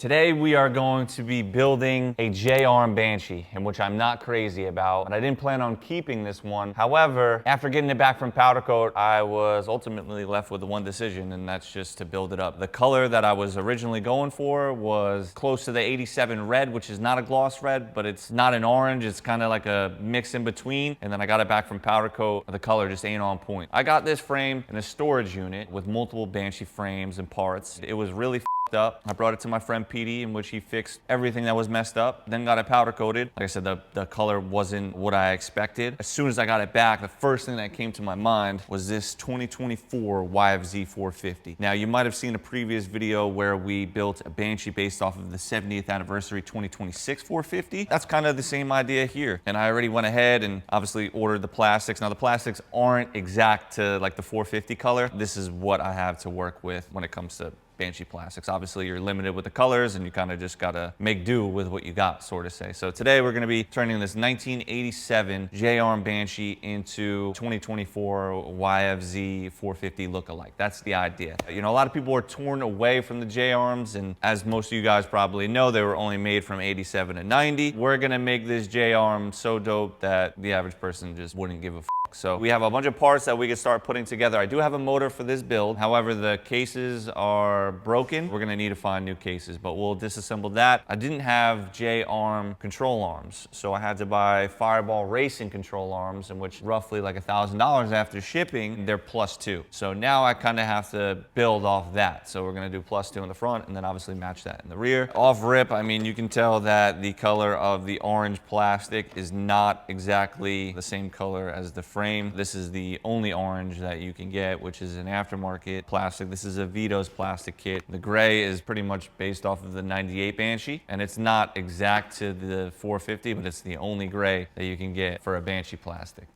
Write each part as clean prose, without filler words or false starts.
Today we are going to be building a J-arm Banshee, in which I'm not crazy about, and I didn't plan on keeping this one. However, after getting it back from powder coat, I was ultimately left with one decision, and that's just to build it up. The color that I was originally going for was close to the 87 red, which is not a gloss red, but it's not an orange. It's kind of like a mix in between. And then I got it back from powder coat. The color just ain't on point. I got this frame in a storage unit with multiple Banshee frames and parts. It was really up. I brought it to my friend PD, in which he fixed everything that was messed up, then got it powder coated. Like I said, the color wasn't what I expected. As soon as I got it back, the first thing that came to my mind was this 2024 YFZ450. Now, you might have seen a previous video where we built a Banshee based off of the 70th anniversary 2026 450. That's kind of the same idea here. And I already went ahead and obviously ordered the plastics. Now, the plastics aren't exact to like the 450 color. This is what I have to work with when it comes to Banshee plastics. Obviously, you're limited with the colors and you kind of just gotta make do with what you got, sort of say. So today we're gonna be turning this 1987 J-arm Banshee into 2024 YFZ 450 look-alike. That's the idea. You know, a lot of people are torn away from the J-arms, and as most of you guys probably know, they were only made from 87 to 90. We're gonna make this J-arm so dope that the average person just wouldn't give a f. So we have a bunch of parts that we can start putting together. I do have a motor for this build. However, the cases are broken. We're gonna need to find new cases, but we'll disassemble that. I didn't have J-arm control arms, so I had to buy Fireball Racing control arms, in which roughly like $1,000 after shipping, they're +2. So now I kind of have to build off that. So we're gonna do +2 in the front and then obviously match that in the rear. Off rip, I mean, you can tell that the color of the orange plastic is not exactly the same color as the frame. This is the only orange that you can get, which is an aftermarket plastic. This is a Vito's plastic kit. The gray is pretty much based off of the 98 Banshee, and it's not exact to the 450, but it's the only gray that you can get for a Banshee plastic.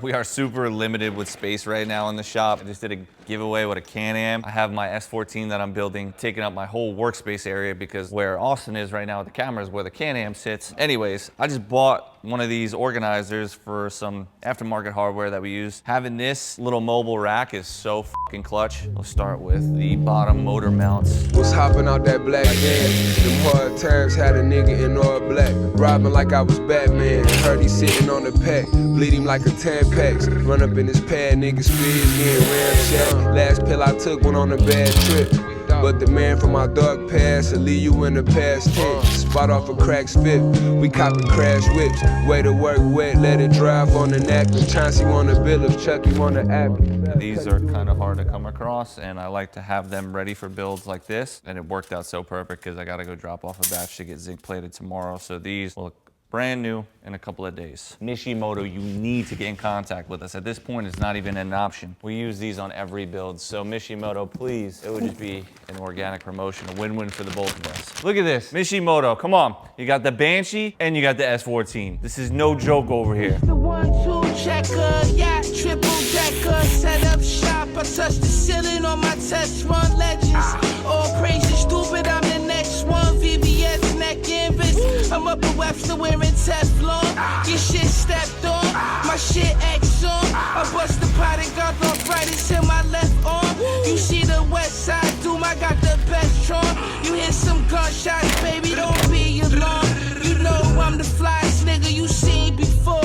We are super limited with space right now in the shop. I just did a giveaway with a Can-Am. I have my S14 that I'm building taking up my whole workspace area, because where Austin is right now with the camera is where the Can-Am sits. Anyways, I just bought one of these organizers for some aftermarket hardware that we use. Having this little mobile rack is so fucking clutch. We'll start with the bottom motor mounts. Was hopping out that black van. Them hard times had a nigga in all black. Robbing like I was Batman. Heard he sitting on the pack. Bleed him like a 10 packs. Run up in his pad, niggas fizz, getting ramshacked. Last pill I took went on a bad trip. But the man from my dark past will leave you in the past tense. Spot off a cracked fifth. We copping crash whips. Way to work wet, let it drive on the neck. Chauncey want a bill if Chucky want an app. These are kind of hard to come across, and I like to have them ready for builds like this. And it worked out so perfect because I got to go drop off a batch to get zinc plated tomorrow. So these will look brand new in a couple of days. Mishimoto, you need to get in contact with us. At this point, it's not even an option. We use these on every build. So Mishimoto, please, it would just be an organic promotion, a win-win for the both of us. Look at this, Mishimoto, come on. You got the Banshee and you got the S14. This is no joke over here. The 1-2 checker, yeah, triple decker, set up shop. I touch the ceiling on my test run legends. All crazy stupid, I'm the next one. VVS neck canvas. I'm up at Webster wearing Teflon. Get shit stepped on, my shit X on. I bust the pot and got arthritis in my left arm. You see the west side doom, I got the best charm. You hear some gunshots, baby, don't be alarmed. You know I'm the flyest nigga you seen before.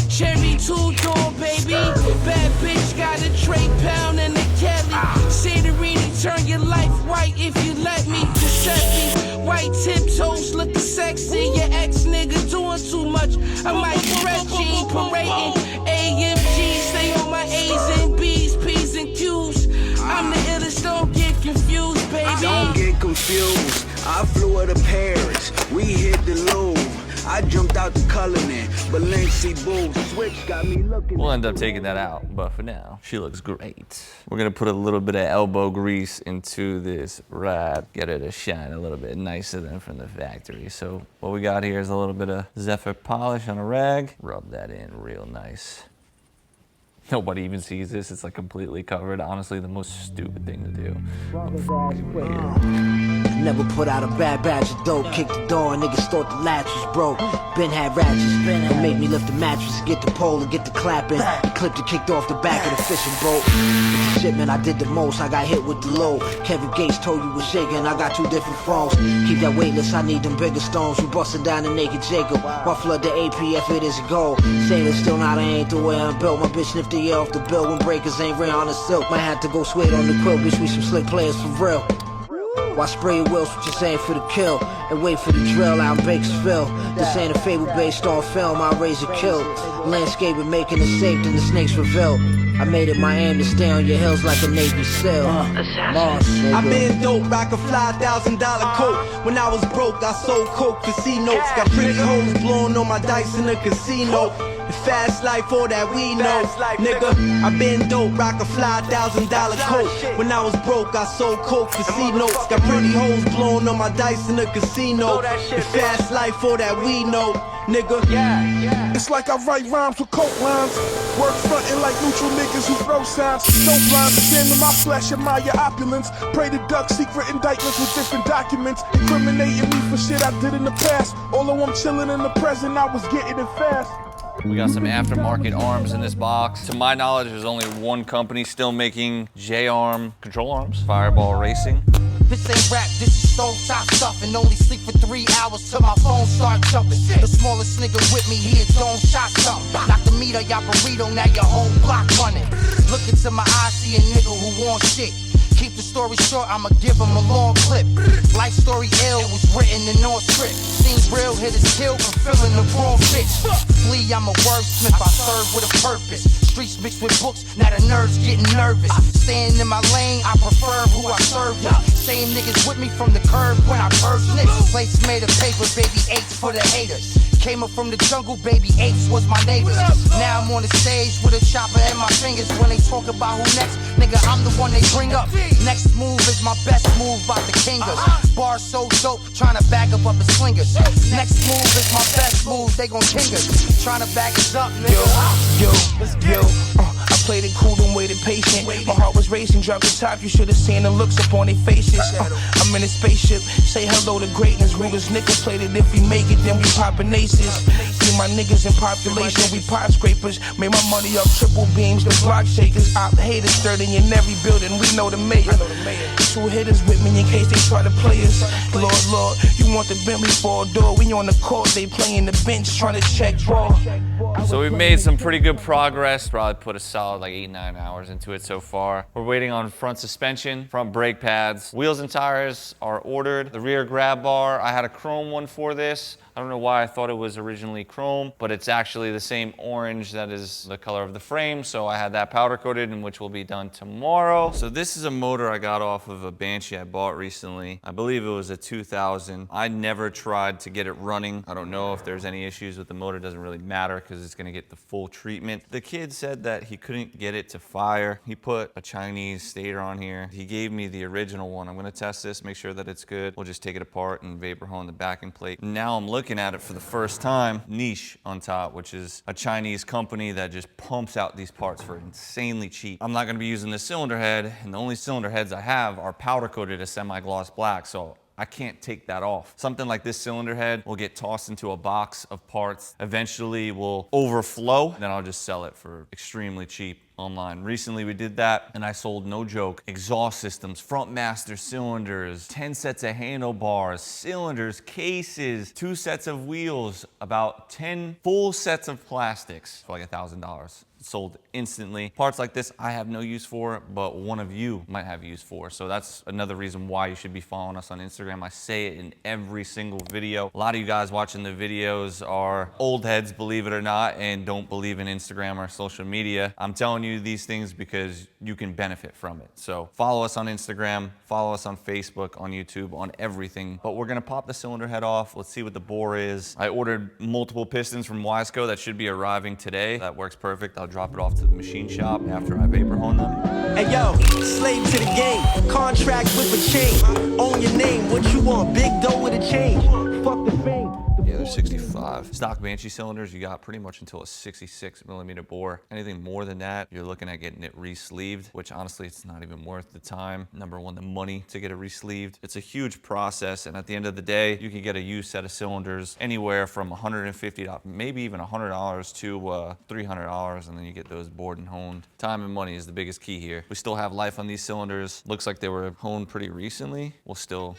Cherry 2-door, baby. Bad bitch got a tray pound and a Kelly. Say the reading, turn your life white if you let me. Giuseppe. White tiptoes looking sexy. Your ex nigga doing too much. I might stretch jean parading. AMG, stay on my A's and B's, P's and Q's. I'm the illest, don't get confused, baby. Don't get confused. I flew her to Paris. We hit the Louvre. I jumped out the Cullinan, Balenci boots, switch got me looking. We'll end up taking that out, but for now, she looks great. We're gonna put a little bit of elbow grease into this rad, get it to shine a little bit nicer than from the factory. So what we got here is a little bit of Zephyr polish on a rag. Rub that in real nice. Nobody even sees this, it's like completely covered. Honestly, the most stupid thing to do. Never put out a bad batch of dope. Kicked the door and niggas thought the latch was broke. Ben had ratchets that made me lift the mattress, get the pole and get the clapping. The clip that kicked off the back of the fishing boat. With the shipment I did the most, I got hit with the load. Kevin Gates told you was shaking, I got 2 different phones. Keep that weightless, I need them bigger stones. We bustin' down the naked Jacob. Why flood the AP if it is gold? Saying it's still not, I ain't the way I'm built. My bitch sniffed the air off the bill when breakers ain't real on the silk. Might have to go sweat on the quilt, bitch, we some slick players for real. Why spray your wheels with your aim for the kill and wait for the drill out in Bakersfield? This ain't a fable based on film, I raise a kill. Landscaping making it safe, then the snakes reveal. I made it my aim to stay on your hills like a Navy SEAL. I been dope, rock a fly $1,000 coat. When I was broke, I sold coke, casinos. Got pretty hoes blowing on my dice in the casino. The fast life, all that we know, nigga. I been dope, rock a fly $1,000 coat. When I was broke, I sold coke, casinos. Got pretty hoes blowing on my dice in the casino. The fast life, all that we know, nigga. It's like I write rhymes with coke lines. Work frontin' like neutral niggas who throw signs. Dope lines, examine my flesh, admire opulence. Pray to duck secret indictments with different documents. Incriminating me for shit I did in the past. Although I'm chillin' in the present, I was getting it fast. We got some aftermarket arms in this box. To my knowledge, there's only one company still making J-arm control arms, Fireball Racing. This ain't rap, this is stove top stuff. And only sleep for 3 hours till my phone start jumping. The smallest nigga with me, he a dome shot something. Knock the meter, y'all burrito, now your whole block running. Look into my eyes, see a nigga who want shit. Keep the story short, I'ma give him a long clip. Life story ill was written in no script. Seen real, hit his kill, fulfilling the wrong bitch. Flee, I'm a wordsmith, I serve with a purpose. Streets mixed with books, now the nerds getting nervous. Staying in my lane, I prefer who I serve with. Same niggas with me from the curb when I first niggas. Place made of paper, baby, 8s for the haters. Came up from the jungle, baby, 8s was my neighbors. Now I'm on the stage with a chopper in my fingers. When they talk about who next, nigga, I'm the one they bring up. Next move is my best move by the kingers. Bars so dope, trying to back up the slingers. Next move is my best move, they gon' king us. Trying to back us up, nigga. Yo, I played it cool and waited patient. My heart was racing, dropped the top, you should've seen the looks upon their faces. I'm in a spaceship, say hello to greatness. Rulers nickel plated, if we make it, then we poppin' aces. See my niggas in population, we pot scrapers. Made my money up triple beams, the block shakers. Op haters sturdy in every building, we know the mayor. 2 hitters with me in case they try to play us. Lord, you want the Bentley 4-door? We on the court, they playing the bench, trying to check ball. So we've made some pretty good progress. Probably put a solid like 8-9 hours into it so far. We're waiting on front suspension, front brake pads. Wheels and tires are ordered. The rear grab bar, I had a chrome one for this. I don't know why I thought it was originally chrome, but it's actually the same orange that is the color of the frame. So I had that powder coated, and which will be done tomorrow. So this is a motor I got off of a Banshee I bought recently. I believe it was a 2000. I never tried to get it running. I don't know if there's any issues with the motor. It doesn't really matter because it's gonna get the full treatment. The kid said that he couldn't get it to fire. He put a Chinese stator on here. He gave me the original one. I'm gonna test this, make sure that it's good. We'll just take it apart and vapor hone the backing plate. Now I'm looking at it for the first time. Niche on top, which is a Chinese company that just pumps out these parts for insanely cheap. I'm not gonna be using this cylinder head, and the only cylinder heads I have are powder coated as semi-gloss black, so I can't take that off. Something like this cylinder head will get tossed into a box of parts, eventually will overflow, then I'll just sell it for extremely cheap online. Recently we did that, and I sold, no joke, exhaust systems, front master cylinders, 10 sets of handlebars, cylinders, cases, 2 sets of wheels, about 10 full sets of plastics for like $1,000. Sold instantly. Parts like this I have no use for, but one of you might have use for. So that's another reason why you should be following us on Instagram. I say it in every single video. A lot of you guys watching the videos are old heads, believe it or not, and don't believe in Instagram or social media. I'm telling you these things because you can benefit from it. So follow us on Instagram, follow us on Facebook, on YouTube, on everything. But we're gonna pop the cylinder head off. Let's see what the bore is. I ordered multiple pistons from Wiseco that should be arriving today. That works perfect. I'll drop it off to the machine shop after I vapor hone them. Hey yo, slave to the game, contract with a chain. Own your name, what you want, big dough with a change. Fuck the fame. Yeah, they're 65. 65. Stock Banshee cylinders, you got pretty much until a 66 millimeter bore. Anything more than that, you're looking at getting it re-sleeved, which honestly, it's not even worth the time. Number one, the money to get it re-sleeved. It's a huge process, and at the end of the day, you can get a used set of cylinders anywhere from $150, maybe even $100 to $300, and then you get those bored and honed. Time and money is the biggest key here. We still have life on these cylinders. Looks like they were honed pretty recently. We'll still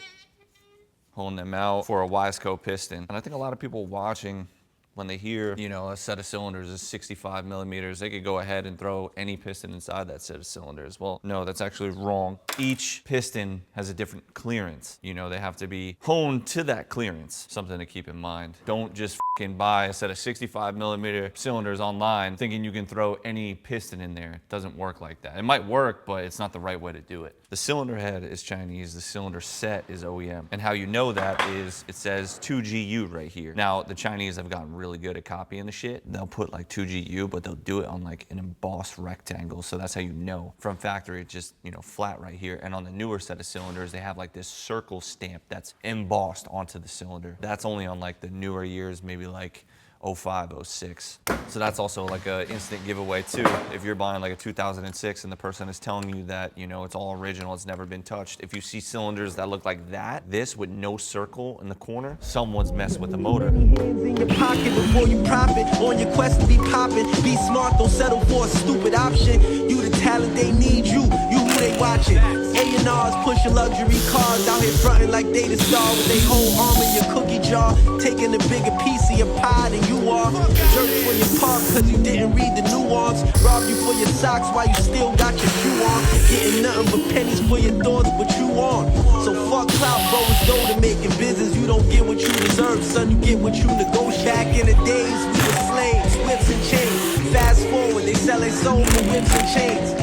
hone them out for a Wiseco piston. And I think a lot of people watching, when they hear, you know, a set of cylinders is 65 millimeters, they could go ahead and throw any piston inside that set of cylinders. Well, no, that's actually wrong. Each piston has a different clearance. You know, they have to be honed to that clearance. Something to keep in mind. Don't just fucking buy a set of 65 millimeter cylinders online thinking you can throw any piston in there. It doesn't work like that. It might work, but it's not the right way to do it. The cylinder head is Chinese, the cylinder set is OEM. And how you know that is it says 2GU right here. Now, the Chinese have gotten really good at copying the shit. They'll put like 2GU, but they'll do it on like an embossed rectangle. So that's how you know. From factory, it's just, you know, flat right here. And on the newer set of cylinders, they have like this circle stamp that's embossed onto the cylinder. That's only on like the newer years, maybe like 05, 06. So that's also like an instant giveaway too. If you're buying like a 2006 and the person is telling you that, you know, it's all original, it's never been touched. If you see cylinders that look like that, this with no circle in the corner, someone's messed with the motor. Hands in your pocket before you profit. On your quest to be popping. Be smart, don't settle for a stupid option. You the talent, they need you. You who they watching. A&Rs pushing luxury cars out here fronting like they the star with they whole arm in your cookie jar. Taking a bigger piece of your pie than you are. Jerk for your park cause you didn't read the nuance. Rob you for your socks while you still got your shoe on. Getting nothing but pennies for your thoughts, but you on. So fuck clout, bro, it's dough to making business. You don't get what you deserve, son, you get what you negotiate. Back in the days, we were slaves, whips and chains. Fast forward, they sell their soul for whips and chains.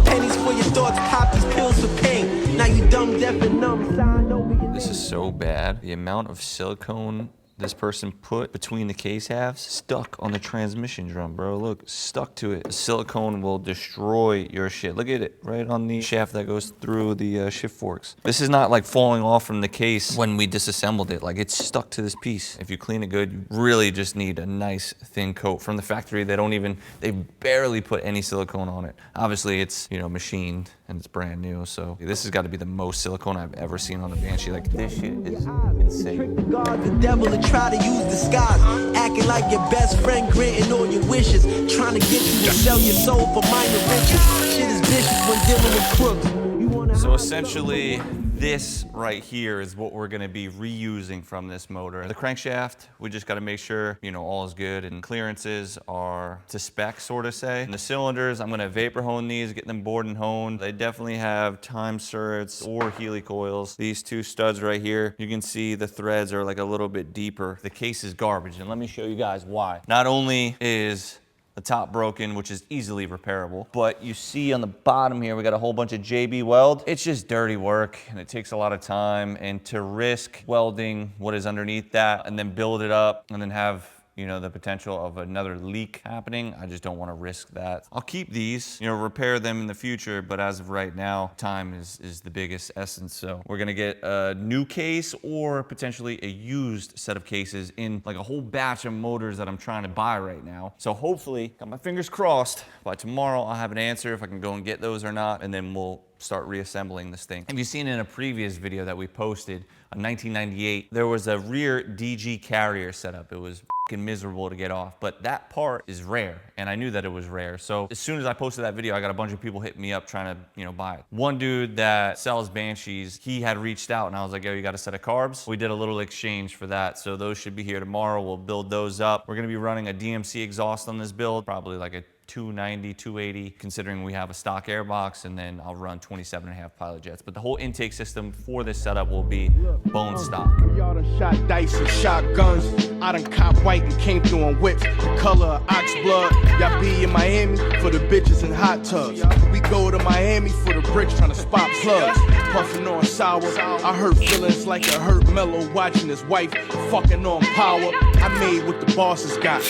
Pennies for your thoughts, pop these pills for pain. Now you dumb, deaf, and numb. Sign over your This is so bad. The amount of silicone this person put between the case halves, stuck on the transmission drum, bro. Look, stuck to it. The silicone will destroy your shit. Look at it, right on the shaft that goes through the shift forks. This is not like falling off from the case when we disassembled it. Like, it's stuck to this piece. If you clean it good, you really just need a nice thin coat. From the factory, they barely put any silicone on it. Obviously, it's, you know, machined and it's brand new, so this has got to be the most silicone I've ever seen on a Banshee. Like, this shit is insane. the devil and try to use disguise. Acting like your best friend, granting all your wishes. Trying to get you to sell your soul for minor riches. Shit is vicious when dealing with crooks. So essentially, this right here is what we're gonna be reusing from this motor. The crankshaft, we just gotta make sure, you know, all is good and clearances are to spec, sort of say. And the cylinders, I'm gonna vapor hone these, get them bored and honed. They definitely have time certs or Healy coils. These two studs right here, you can see the threads are like a little bit deeper. The case is garbage, and let me show you guys why. Not only is the top broken, which is easily repairable, but you see on the bottom here, we got a whole bunch of JB weld. It's just dirty work and it takes a lot of time, and to risk welding what is underneath that and then build it up and then have, you know, the potential of another leak happening, I just don't want to risk that. I'll keep these, you know, repair them in the future, but as of right now, time is the biggest essence. So we're gonna get a new case or potentially a used set of cases in like a whole batch of motors that I'm trying to buy right now. So hopefully, got my fingers crossed, by tomorrow I'll have an answer if I can go and get those or not, and then we'll start reassembling this thing. Have you seen in a previous video that we posted, in 1998, there was a rear DG carrier setup. It was fucking miserable to get off, but that part is rare, and I knew that it was rare. So as soon as I posted that video, I got a bunch of people hitting me up trying to, you know, buy it. One dude that sells Banshees, he had reached out and I was like, yo, you got a set of carbs? We did a little exchange for that. So those should be here tomorrow. We'll build those up. We're gonna be running a DMC exhaust on this build, probably like a 290, 280, considering we have a stock airbox, and then I'll run 27.5 pilot jets. But the whole intake system for this setup will be bone stock. Y'all done shot dice and shotguns. I done cop white and came through on whips, the color of ox blood. Y'all be in Miami for the bitches and hot tubs. We go to Miami for the bricks, trying to spot plugs. Puffing on sour, I hurt feelings like a hurt mellow watching his wife fucking on power. I made what the bosses got.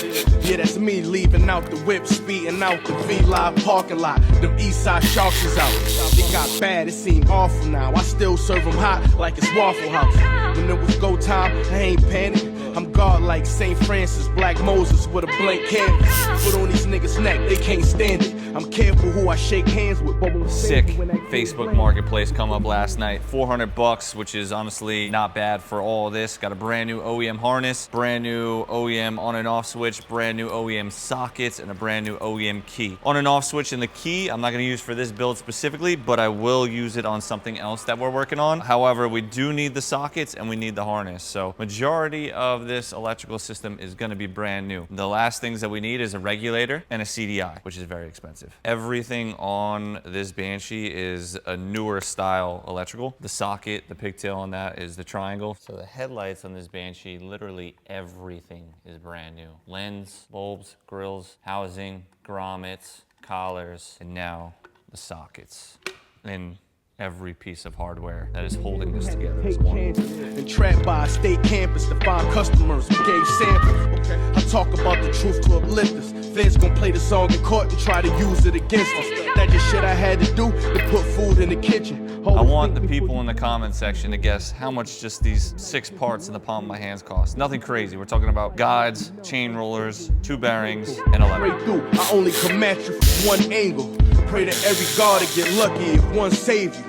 Yeah, that's me leaving out the whip, speeding out the V-Live parking lot. Them East Side Sharks is out. It got bad, it seemed awful now. I still serve them hot like it's Waffle House. When it was go time, I ain't panic. I'm God like St. Francis, Black Moses with a blank canvas. Put on these niggas' neck, they can't stand it. I'm careful who I shake hands with. Sick Facebook Marketplace come up last night. $400, which is honestly not bad for all of this. Got a brand new OEM harness, brand new OEM on and off switch, brand new OEM sockets, and a brand new OEM key. On and off switch and the key, I'm not gonna use for this build specifically, but I will use it on something else that we're working on. However, we do need the sockets and we need the harness. So majority of this electrical system is gonna be brand new. The last things that we need is a regulator and a CDI, which is very expensive. Everything on this Banshee is a newer style electrical. The socket, the pigtail on that is the triangle. So the headlights on this Banshee, literally everything is brand new. Lens, bulbs, grills, housing, grommets, collars, and now the sockets. And every piece of hardware that is holding this together is one. And trapped by a state campus to find customers who gave samples. I talk about the truth to uplifters. Fans gon' play the song in court and try to use it against us. That just shit I had to do to put food in the kitchen. I want the people in the comment section to guess how much just these 6 parts in the palm of my hands cost. Nothing crazy. We're talking about guides, chain rollers, 2 bearings, and a lever. I only come at you from one angle. Pray to every god to get lucky if one save you.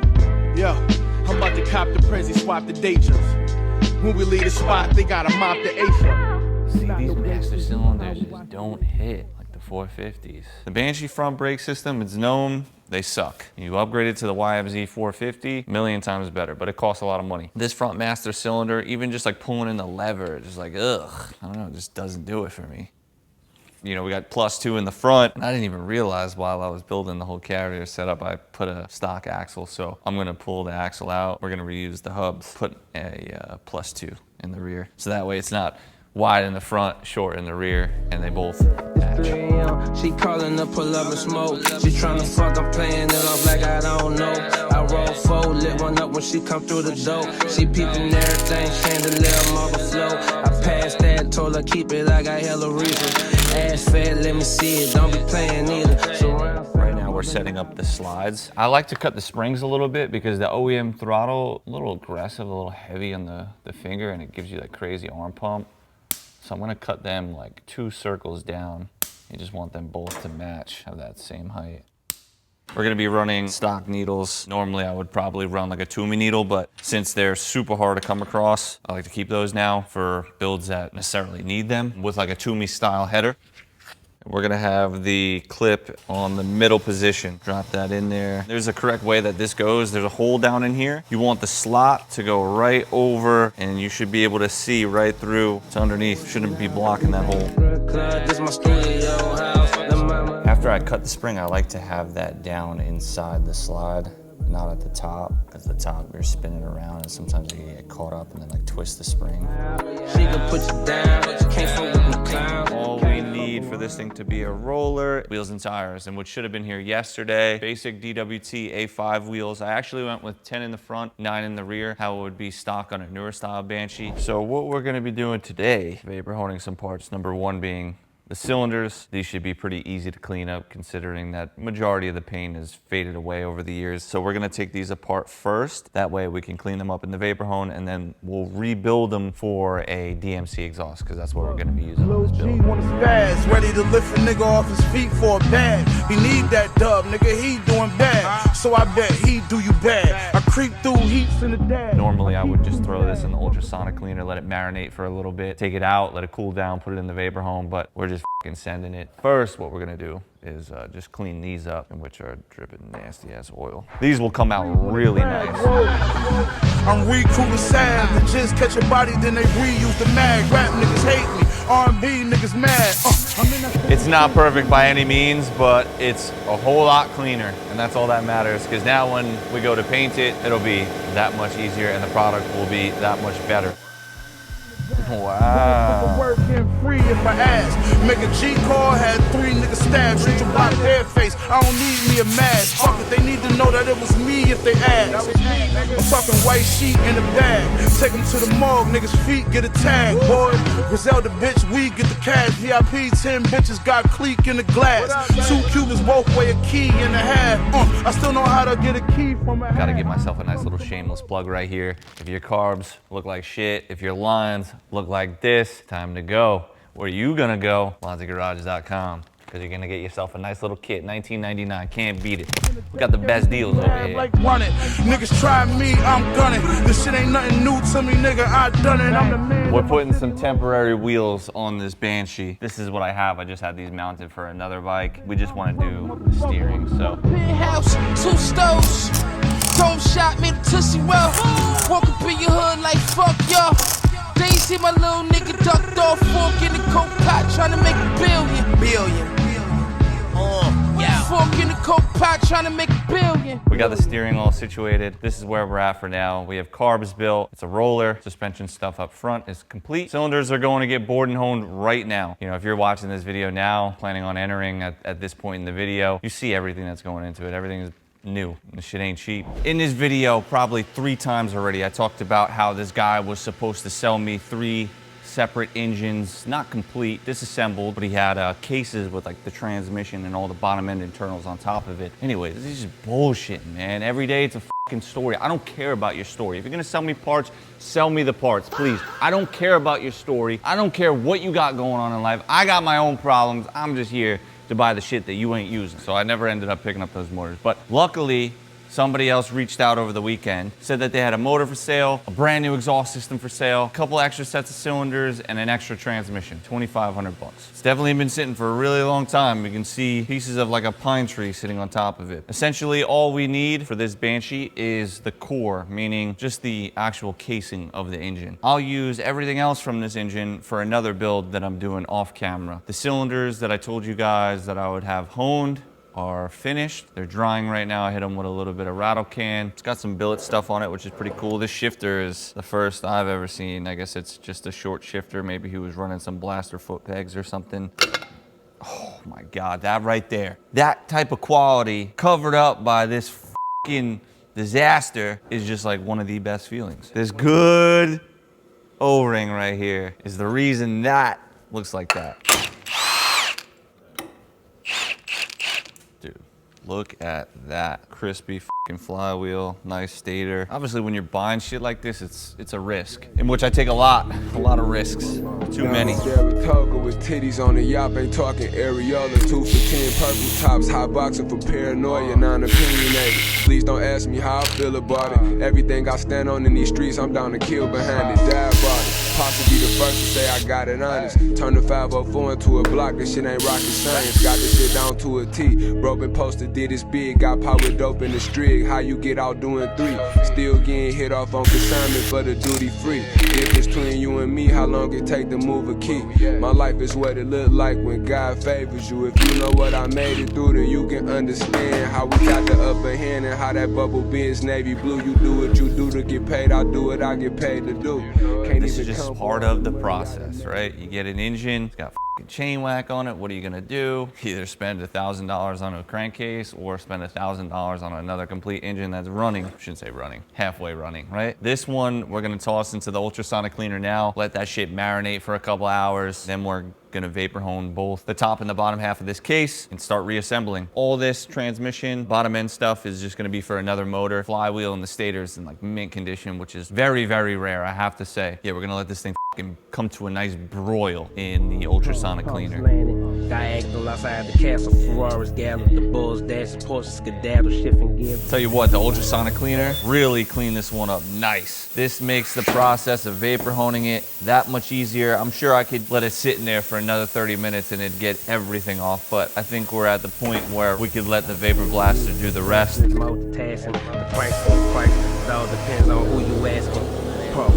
Yeah, I'm about to cop the Prezi, swap the daters. When we leave the spot, they gotta mop the ace. See, these master cylinders just don't hit like the 450s. The Banshee front brake system, it's known they suck. You upgrade it to the YFZ450, million times better, but it costs a lot of money. This front master cylinder, even just like pulling in the lever, just like, ugh, I don't know, it just doesn't do it for me. You know, we got +2 in the front, and I didn't even realize while I was building the whole carrier setup, I put a stock axle, so I'm gonna pull the axle out. We're gonna reuse the hubs, put a +2 in the rear. So that way it's not wide in the front, short in the rear, and they both match. She calling to pull up and smoke. She tryna fuck, I'm playing it off like I don't know. I roll 4, lit one up when she come through the door. She peeping everything, chandelier, marble flow. I passed that, told her keep it, I got hella reason. Ass fat, let me see it, don't be playing either. So right now we're setting up the slides. I like to cut the springs a little bit because the OEM throttle, a little aggressive, a little heavy on the finger, and it gives you that crazy arm pump. So I'm gonna cut them like 2 circles down. You just want them both to match, have that same height. We're gonna be running stock needles. Normally I would probably run like a Toomey needle, but since they're super hard to come across, I like to keep those now for builds that necessarily need them with like a Toomey style header. We're gonna have the clip on the middle position. Drop that in there. There's a correct way that this goes. There's a hole down in here. You want the slot to go right over, and you should be able to see right through to underneath. Shouldn't be blocking that hole. After I cut the spring, I like to have that down inside the slide, not at the top. At the top, you're spinning around, and sometimes you get caught up and then like twist the spring. she can put you down, but you can't fuck with the clown. All we need for this thing to be a roller, wheels and tires, and which should have been here yesterday. Basic DWT A5 wheels. I actually went with 10 in the front, 9 in the rear, how it would be stock on a newer style Banshee. So what we're gonna be doing today, vapor honing some parts, number 1 being the cylinders. These should be pretty easy to clean up considering that majority of the paint has faded away over the years. So we're gonna take these apart first. That way we can clean them up in the vapor hone, and then we'll rebuild them for a DMC exhaust, because that's what we're gonna be using on this build. When it's fast, ready to lift a nigga off his feet for a bag. He need that dub, nigga, he doing bad. So I bet he do you bad. I creep through heats in the dash. Normally I would just throw this in the ultrasonic cleaner, let it marinate for a little bit, take it out, let it cool down, put it in the vapor home, but we're just f***ing sending it. First, what we're gonna do is just clean these up, in which are dripping nasty ass oil. These will come out really nice. I'm recruiting sound, the just catch a body, then they reuse the mag. Rap niggas hate me, R&B niggas mad. It's not perfect by any means, but it's a whole lot cleaner, and that's all that matters, because now when we go to paint it, it'll be that much easier and the product will be that much better. Wow. Working free if I ask. Make a G call, had 3 niggas stabbed, shoot to block their face. I don't need me a mask. Fuck it, they need to know that it was me if they ask. I'm talking white sheet in the bag. Take them to the morgue, niggas' feet get a tag, boy. Griselda bitch, we get the cash. VIP 10 bitches got clique in the glass. 2 Cubans both weigh a key and a half. I still know how to get a key from a Gotta give myself a nice little shameless plug right here. If your carbs look like shit, if your lines look look like this. Time to go. Where are you gonna go? BonziGarage.com. Because you're gonna get yourself a nice little kit, $19.99. Can't beat it. We got the best deals over here. Like run it. Niggas try me, I'm gunning. This shit ain't nothing new to me, nigga. I done it. I'm the man. We're putting some temporary wheels on this Banshee. This is what I have. I just had these mounted for another bike. We just want to do the steering, so. Penthouse, 2 stoves. Dome shot me the Tootsie Roll. Walk up in your hood like fuck y'all. They ain't see my little nigga ducked off, fork in the coke pot, trying to make a billion. Fork in the coke pot, trying to make a billion. We got the steering all situated. This is where we're at for now. We have carbs built. It's a roller. Suspension stuff up front is complete. Cylinders are going to get bored and honed right now. You know, if you're watching this video now, planning on entering at this point in the video, you see everything that's going into it. Everything is new. This shit ain't cheap. In this video, probably 3 times already, I talked about how this guy was supposed to sell me 3 separate engines, not complete, disassembled, but he had cases with like the transmission and all the bottom end internals on top of it. Anyway, this is just bullshit, man. Every day it's a fucking story. I don't care about your story. If you're gonna sell me parts, sell me the parts, please. I don't care about your story. I don't care what you got going on in life. I got my own problems. I'm just here to buy the shit that you ain't using. So I never ended up picking up those motors. But luckily, somebody else reached out over the weekend, said that they had a motor for sale, a brand new exhaust system for sale, a couple extra sets of cylinders, and an extra transmission, 2,500 bucks. It's definitely been sitting for a really long time. You can see pieces of like a pine tree sitting on top of it. Essentially, all we need for this Banshee is the core, meaning just the actual casing of the engine. I'll use everything else from this engine for another build that I'm doing off camera. The cylinders that I told you guys that I would have honed are finished. They're drying right now. I hit them with a little bit of rattle can. It's got some billet stuff on it, which is pretty cool. This shifter is the first I've ever seen. I guess it's just a short shifter. Maybe he was running some blaster foot pegs or something. Oh my God, that right there. That type of quality covered up by this fucking disaster is just like one of the best feelings. This good O-ring right here is the reason that looks like that. Look at that. Crispy fucking flywheel, nice stator. Obviously, when you're buying shit like this, it's a risk, in which I take a lot of risks. Too many. Saratoga with titties on the yacht, ain't talking areola. 2 for 10 purple tops, hot boxing for paranoia, non-opinionated. Please don't ask me how I feel about it. Everything I stand on in these streets, I'm down to kill behind it. Die about it. Possibly the first to say I got it honest. Turn the 504 into a block, this shit ain't rocket science. Got this shit down to a T. Bro been posted, did his big. Got power dope in the strig. How you get out doing 3? Still getting hit off on consignment for the duty free. Difference between you and me, how long it take to move a key. My life is what it look like when God favors you. If you know what I made it through, then you can understand how we got the upper hand and how that bubble biz navy blue. You do what you do to get paid, I do what I get paid to do. This is just part of the process, right? You get an engine, it's got chain whack on it. What are you gonna do? Either spend $1,000 on a crankcase or spend $1,000 on another complete engine that's running. I shouldn't say running, halfway running, right? This one we're gonna toss into the ultrasonic cleaner now, let that shit marinate for a couple hours, then we're gonna vapor hone both the top and the bottom half of this case and start reassembling. All this transmission, bottom end stuff is just gonna be for another motor. Flywheel and the stator's in like mint condition, which is very, very rare, I have to say. Yeah, we're gonna let this thing come to a nice broil in the ultrasonic cleaner. Diagonal outside the castle, Ferraris gallop, the bulls dash, Porsche skedaddle, shifting gear. Tell you what, the ultrasonic cleaner really cleaned this one up nice. This makes the process of vapor honing it that much easier. I'm sure I could let it sit in there for another 30 minutes and it'd get everything off, but I think we're at the point where we could let the vapor blaster do the rest. Multitasking, the price, it all depends on who you asking.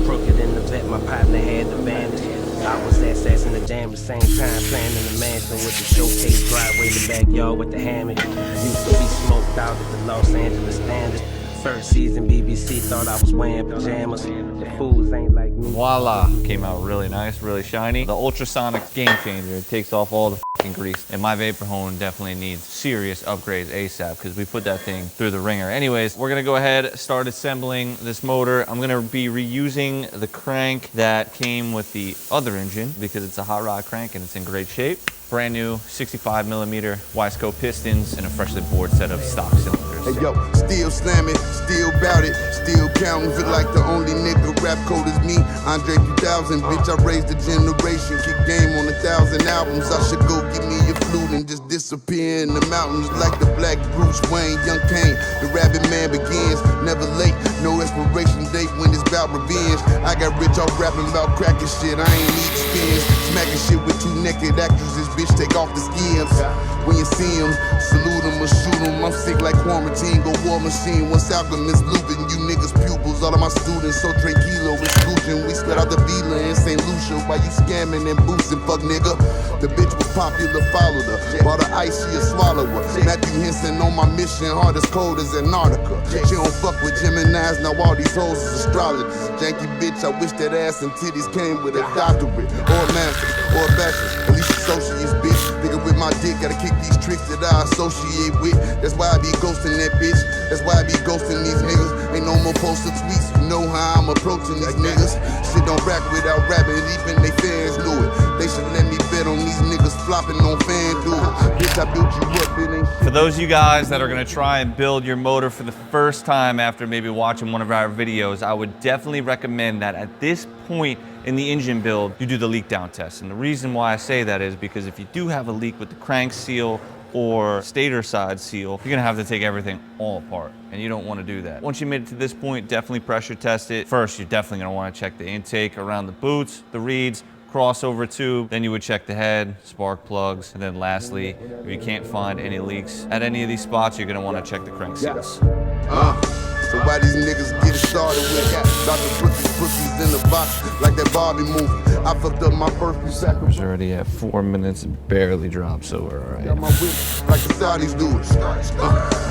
Crooked in the vet, my partner had the bandage. I was assassin the jam at the same time, playing in the mansion with the showcase driveway, the backyard with the hammock. Used to be smoked out at the Los Angeles Standard. First season BBC thought I was wearing pajamas. The fools ain't like me. Voila, came out really nice, really shiny. The ultrasonic game changer. It takes off all the fucking grease. And my vapor hone definitely needs serious upgrades ASAP because we put that thing through the ringer. Anyways, we're gonna go ahead, start assembling this motor. I'm gonna be reusing the crank that came with the other engine because it's a hot rod crank and it's in great shape. brand new 65mm Y-scope pistons, and a freshly bored set of stock cylinders. Hey yo, still slamming, still bout it, still counting. Feel like the only nigga rap code is me. Andre 2000, bitch, I raised a generation. Kick game on 1,000 albums. I should go give me a flute and just disappear in the mountains like the black Bruce Wayne, young Kane. The rabbit man begins, never late, no expiration date when it's about revenge. I got rich off rapping about cracking shit, I ain't need spins. Smacking shit with 2 naked actresses, bitch, take off the skins. When you see them, salute them or shoot them. I'm sick like quarantine, go war machine. Once alchemist looping, you niggas pupils. All of my students so tranquilo, exclusion. We split out the villa in St. Lucia while you scamming and boosting, fuck nigga. The bitch was popular, followed her. Bought her ice, she a swallower. Matthew Henson on my mission, hard as cold as Antarctica. She don't fuck with Geminis, now all these hoes is astrologers. Janky bitch, I wish that ass and titties came with a doctorate. Or a master, or a bachelor. At least associates, bitch. Nigga with my dick, gotta kick these tricks that I associate with. That's why I be ghosting that bitch. That's why I be ghosting these niggas. Ain't no more posted tweets. You know how I'm approaching these niggas. Shit don't rap without rapping, even they fans knew it. They should let me bet on these niggas flopping on FanDuel. Bitch, I built you up, it ain't shit. For those of you guys that are gonna try and build your motor for the first time after maybe watching one of our videos, I would definitely recommend that at this point in the engine build, you do the leak down test. And the reason why I say that is because if you do have a leak with the crank seal or stator side seal, you're gonna have to take everything all apart, and you don't wanna do that. Once you made it to this point, definitely pressure test it. First, you're definitely gonna wanna check the intake around the boots, the reeds, crossover tube, then you would check the head, spark plugs, and then lastly, if you can't find any leaks at any of these spots, you're gonna wanna check the crank seals. So why these niggas get it started with Dr. Brookies in the box like that Barbie movie. I fucked up my first few seconds. We're already at 4 minutes, barely dropped, so we're all right. Got my whip like the Saudis do it.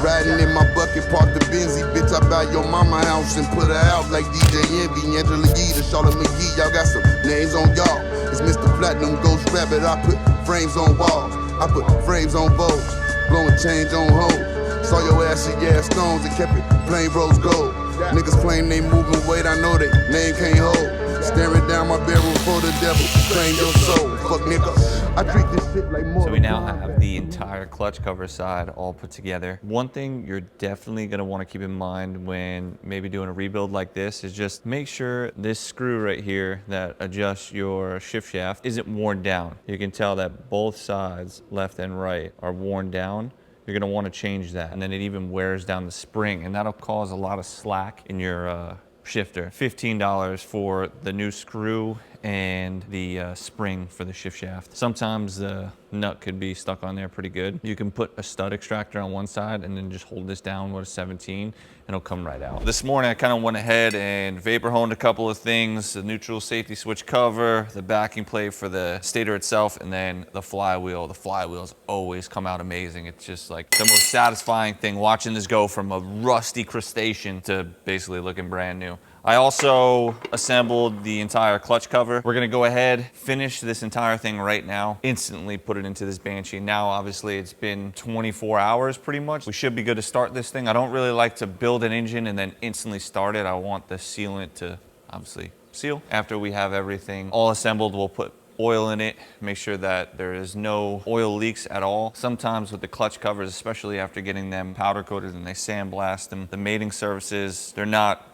Riding in my bucket, park the Benzie. Bitch, I buy your mama house and put her out like DJ Envy, Angela Yee, the Charlotte McGee. Y'all got some names on y'all. It's Mr. Platinum Ghost Rabbit. I put frames on walls. I put frames on Vogues. Blowing change on hoes. Saw your ass in gas stones and kept it plain rose gold. Niggas claim they moving weight, I know they name can't hold. Staring down my barrel for the devil, drain your soul, fuck nigga. I treat this shit like more. So we now have the entire clutch cover side all put together. One thing you're definitely gonna wanna keep in mind when maybe doing a rebuild like this is just make sure this screw right here that adjusts your shift shaft isn't worn down. You can tell that both sides, left and right, are worn down. You're gonna wanna change that. And then it even wears down the spring, and that'll cause a lot of slack in your shifter. $15 for the new screw and the spring for the shift shaft. Sometimes the nut could be stuck on there pretty good. You can put a stud extractor on one side and then just hold this down with a 17 and it'll come right out. This morning I kind of went ahead and vapor honed a couple of things, the neutral safety switch cover, the backing plate for the stator itself, and then the flywheel. The flywheels always come out amazing. It's just like the most satisfying thing watching this go from a rusty crustacean to basically looking brand new. I also assembled the entire clutch cover. We're gonna go ahead, finish this entire thing right now, instantly put it into this Banshee. Now, obviously, it's been 24 hours pretty much. We should be good to start this thing. I don't really like to build an engine and then instantly start it. I want the sealant to obviously seal. After we have everything all assembled, we'll put oil in it, make sure that there is no oil leaks at all. Sometimes with the clutch covers, especially after getting them powder coated and they sandblast them, the mating surfaces, they're not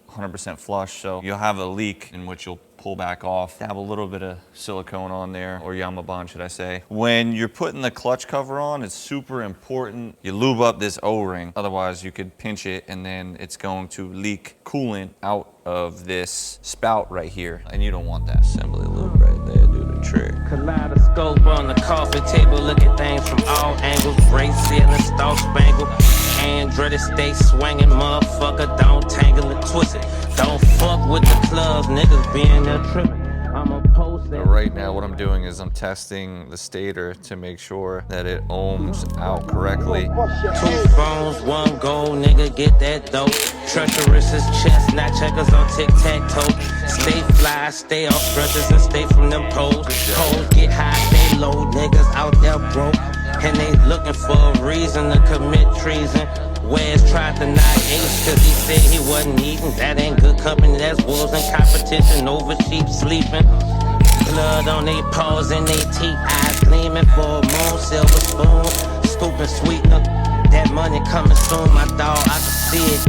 100% flush, so you'll have a leak in which you'll pull back off. Dab a little bit of silicone on there, or Yamabond should I say. When you're putting the clutch cover on, it's super important you lube up this O-ring, otherwise you could pinch it and then it's going to leak coolant out of this spout right here, and you don't want that. Assembly lube right there, do the trick. Kaleidoscope on the coffee table, look at things from all angles. Brace ceiling, star spangle. Andretti stay swinging, motherfucker, don't tangle and twist it. Don't fuck with the clubs, niggas being there tripping. I'm a post. Right now what I'm doing is I'm testing the stator to make sure that it ohms out correctly. 2 phones, 1 gold, nigga, get that dope. Treacherous as chestnut checkers on tic-tac-toe. Stay fly, stay off stretchers and stay from them poles. Poles get high, stay low, niggas out there broke. And they looking for a reason to commit treason. Wes tried to knock Ace cause he said he wasn't eating. That ain't good company, that's wolves in competition over sheep sleeping. blood on they paws and they teeth, eyes gleaming for a moon, silver spoon, scooping sweetener. That money coming soon, my dog, I can see it.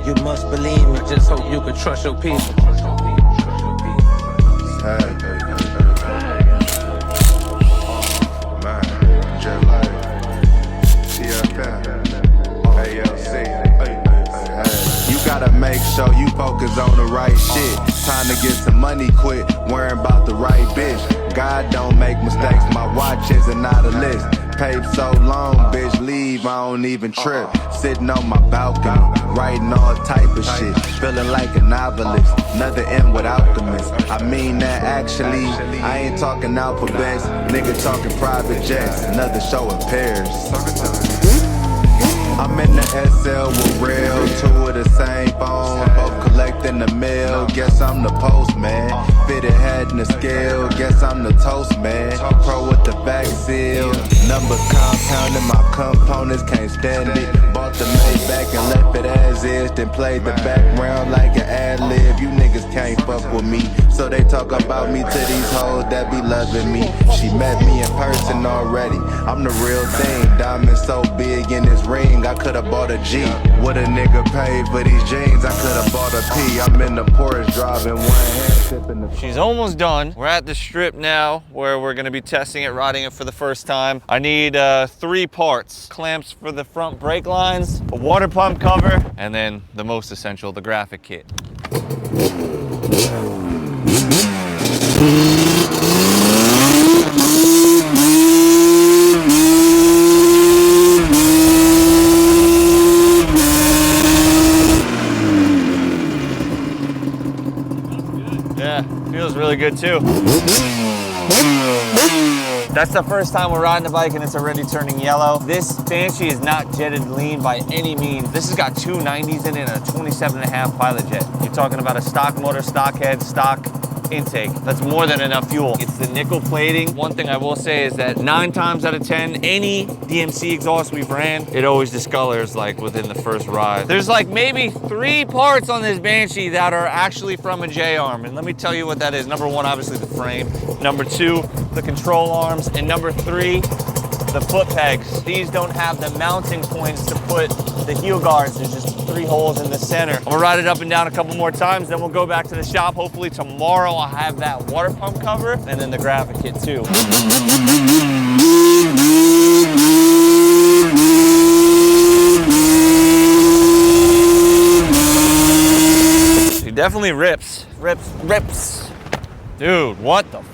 You must believe me, just hope you can trust your people. You gotta make sure you focus on the right shit. Time to get some money, quit worrying about the right bitch. God don't make mistakes, my watch isn't not a list. Paid so long, bitch, leave, I don't even trip. Sitting on my balcony, writing all type of shit. Feeling like a novelist, another M with optimist. I mean that actually, I ain't talking alphabets. Nigga talking private jets, another show in Paris. I'm in the SL with real, two of the same phone, both collecting the mail. Guess I'm the postman, fitted hat and the scale. Guess I'm the toast man, pro with the back seal. Numbers compounding, my components can't stand it. Bought the Maybach and left it as is, then played the background like an ad-lib. You niggas can't fuck with me, so they talk about me to these hoes that be loving me. She met me in person already, I'm the real thing. Diamond so big in this ring, I could've bought a G. What a nigga paid for these jeans, I could've bought a P. I'm in the Porsche driving one hand sipping the... She's almost done. We're at the strip now where we're gonna be testing it, riding it for the first time. I need 3 parts. Clamps for the front brake lines, a water pump cover, and then the most essential, the graphic kit. Yeah, feels really good too. That's the first time we're riding the bike and it's already turning yellow. This Banshee is not jetted lean by any means. This has got 2 90s in it and a 27.5 pilot jet. You're talking about a stock motor, stock head, stock intake. That's more than enough fuel. It's the nickel plating. One thing I will say is that 9 times out of 10, any DMC exhaust we've ran, it always discolors like within the first ride. There's like maybe 3 parts on this Banshee that are actually from a J-arm. And let me tell you what that is. Number 1, obviously the frame. Number 2, the control arms. And number 3, the foot pegs. These don't have the mounting points to put the heel guards. There's just 3 holes in the center. I'm gonna ride it up and down a couple more times, then we'll go back to the shop. Hopefully tomorrow I'll have that water pump cover and then the graphic kit too. She definitely rips. Rips. Dude, what the f?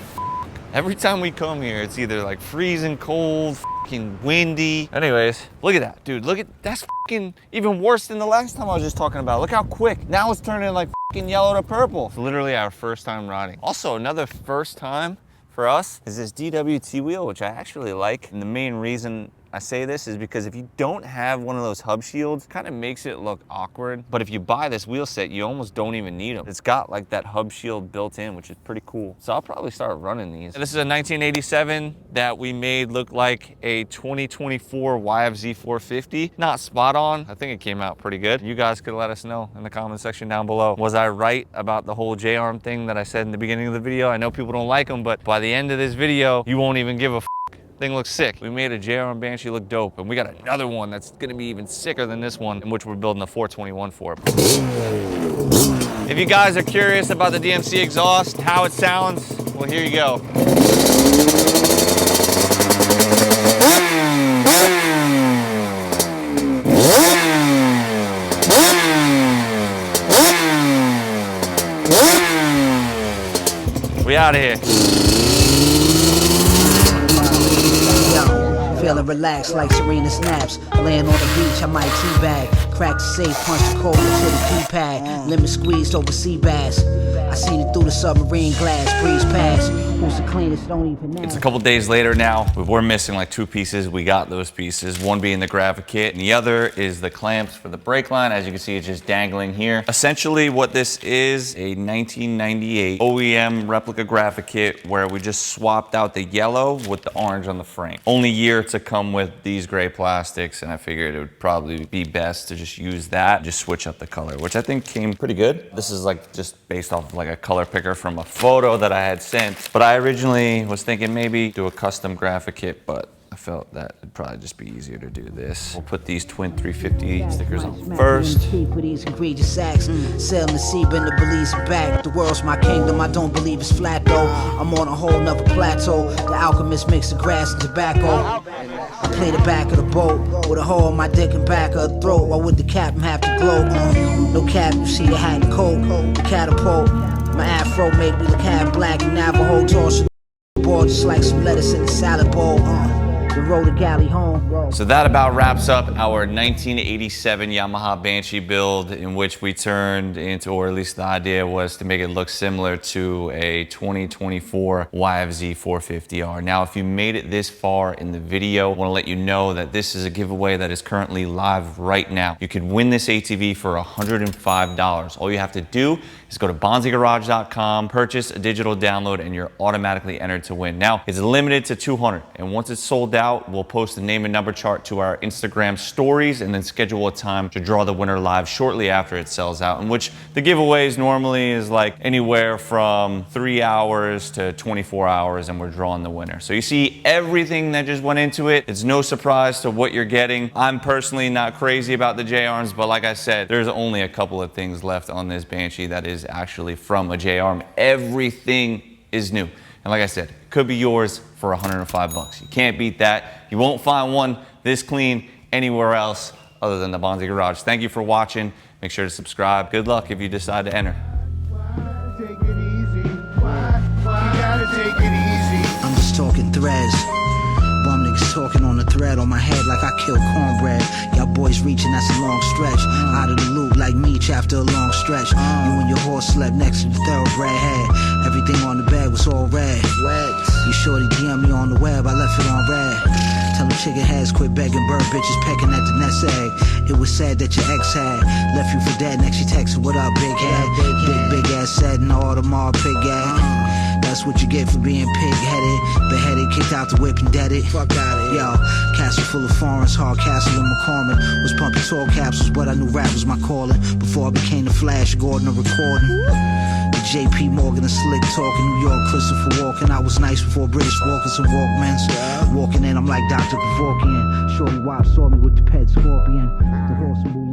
Every time we come here, it's either like freezing cold, fucking windy. Anyways, look at that, dude. Look at, that's fucking even worse than the last time I was just talking about. Look how quick. Now it's turning like fucking yellow to purple. It's literally our first time riding. Also, another first time for us is this DWT wheel, which I actually like. And the main reason I say this is because if you don't have one of those hub shields, it kind of makes it look awkward. But if you buy this wheel set, you almost don't even need them. It's got like that hub shield built in, which is pretty cool. So I'll probably start running these. This is a 1987 that we made look like a 2024 YFZ450. Not spot on. I think it came out pretty good. You guys could let us know in the comment section down below. Was I right about the whole J-arm thing that I said in the beginning of the video? I know people don't like them, but by the end of this video, you won't even give a f. Thing looks sick. We made a J-arm Banshee look dope, and we got another one that's gonna be even sicker than this one, in which we're building a 421 for. If you guys are curious about the DMC exhaust, how it sounds, well, here you go. We out of here. Feeling relaxed like Serena snaps. Laying on the beach, I might teabag. Crack the safe, punch the code into the keypad. Lemon squeezed over sea bass. I seen it through the submarine glass. Breeze past. Who's the cleanest? Don't even know. It's a couple days later now. We're missing like 2 pieces. We got those pieces. One being the graphic kit, and the other is the clamps for the brake line. As you can see, it's just dangling here. Essentially, what this is a 1998 OEM replica graphic kit where we just swapped out the yellow with the orange on the frame. Only year to come with these gray plastics, and I figured it would probably be best to just use that, just switch up the color, which I think came pretty good. This is like just based off of like like a color picker from a photo that I had sent. But I originally was thinking maybe do a custom graphic kit, but I felt that it'd probably just be easier to do this. We'll put these twin 350 stickers on first. With these egregious acts, selling the sea, been the Belize and back. The world's my kingdom, I don't believe it's flat though. I'm on a whole nother plateau. The alchemist makes the grass and tobacco. I play the back of the boat with a hole in my dick and back of the throat. Why would the captain have to gloat? No cap, you see the hat and coat, the catapult. My afro make me look half black and Navajo. Toss the board just like some lettuce in a salad bowl. The road to galley home. So that about wraps up our 1987 Yamaha Banshee build, in which we turned into, or at least the idea was to make it look similar to a 2024 YFZ450R. Now, if you made it this far in the video, I want to let you know that this is a giveaway that is currently live right now. You could win this ATV for $105. All you have to do is go to bonzigarage.com, purchase a digital download, and you're automatically entered to win. Now, it's limited to 200, and once it's sold out, we'll post the name and number chart to our Instagram stories and then schedule a time to draw the winner live shortly after it sells out, in which the giveaways normally is like anywhere from 3 hours to 24 hours, and we're drawing the winner. So you see everything that just went into it. It's no surprise to what you're getting. I'm personally not crazy about the J-arms, but like I said, there's only a couple of things left on this Banshee that is actually from a J-arm. Everything is new. And like I said, it could be yours for 105 bucks. You can't beat that. You won't find one this clean anywhere else other than the Bonzi Garage. Thank you for watching. Make sure to subscribe. Good luck if you decide to enter. I'm just talking threads. Bum niggas talking on the thread on my head like I killed cornbread. Y'all boys reaching, that's a long stretch. Out of the loop like Meech after a long stretch. You and your horse slept next to the thoroughbred head. Everything on the bed was all red. You shorty DM me on the web, I left it on red. Tell them chicken heads quit begging, bird bitches pecking at the nest egg. It was sad that your ex had left you for dead. Next she texted, what up, big head? Big ass said, and all the mall pig head. That's what you get for being pig-headed, beheaded, kicked out the whip and deaded. Fuck out of here. Yo, castle full of foreigns, hard castle in McCormick. Was pumping tall capsules, but I knew rap was my calling. Before I became the Flash Gordon of recording. The JP Morgan, a slick talking, New York Christopher Walken. I was nice before British Walkers and Walkmans. Walking in, I'm like Dr. Kevorkian. Shorty wife saw me with the pet scorpion. The horse and